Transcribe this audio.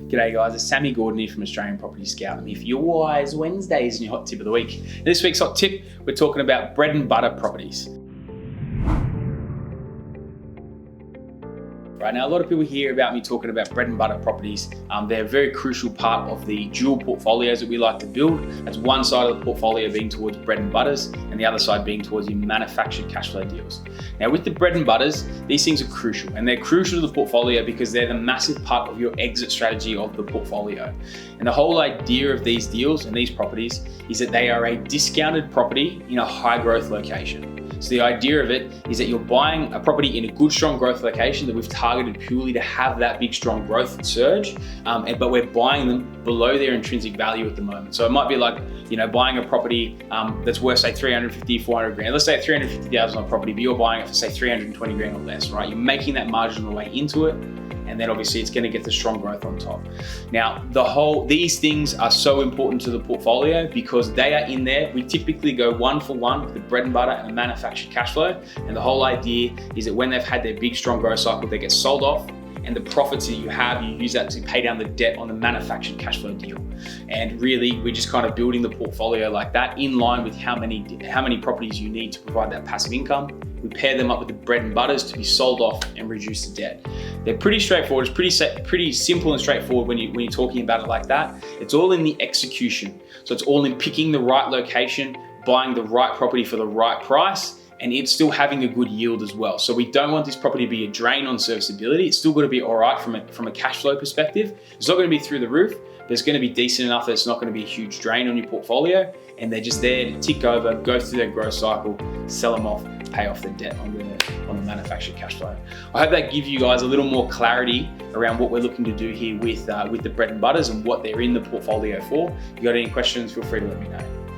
G'day guys, it's Sammy Gordon here from Australian Property Scout. I'm here for your Wise Wednesdays and your hot tip of the week. This week's hot tip, we're talking about bread and butter properties. Right now, a lot of people hear about me talking about bread and butter properties. They're a very crucial part of the dual portfolios that we like to build. That's one side of the portfolio being towards bread and butters and the other side being towards your manufactured cash flow deals. Now with the bread and butters, these things are crucial, and they're crucial to the portfolio because they're the massive part of your exit strategy of the portfolio. And the whole idea of these deals and these properties is that they are a discounted property in a high growth location. So the idea of it is that you're buying a property in a good, strong growth location that we've targeted purely to have that big, strong growth surge, but we're buying them below their intrinsic value at the moment. So it might be like, buying a property that's worth say 350, 400 grand. Let's say 350,000 on a property, but you're buying it for say 320 grand or less, right? You're making that margin on the way into it, and then obviously it's going to get the strong growth on top. Now, these things are so important to the portfolio because they are in there. We typically go one for one with the bread and butter and the manufactured cash flow. And the whole idea is that when they've had their big, strong growth cycle, they get sold off, and the profits that you have, you use that to pay down the debt on the manufactured cash flow deal. And really, we're just kind of building the portfolio like that in line with how many properties you need to provide that passive income. We pair them up with the bread and butters to be sold off and reduce the debt. They're pretty straightforward. It's pretty simple and straightforward when you're talking about it like that. It's all in the execution. So it's all in picking the right location, buying the right property for the right price, and it's still having a good yield as well. So we don't want this property to be a drain on serviceability. It's still got to be all right from a cash flow perspective. It's not going to be through the roof, but it's going to be decent enough that it's not going to be a huge drain on your portfolio. And they're just there to tick over, go through their growth cycle, sell them off, pay off the debt on the manufactured cash flow. I hope that gives you guys a little more clarity around what we're looking to do here with the bread and butters and what they're in the portfolio for. If you got any questions, feel free to let me know.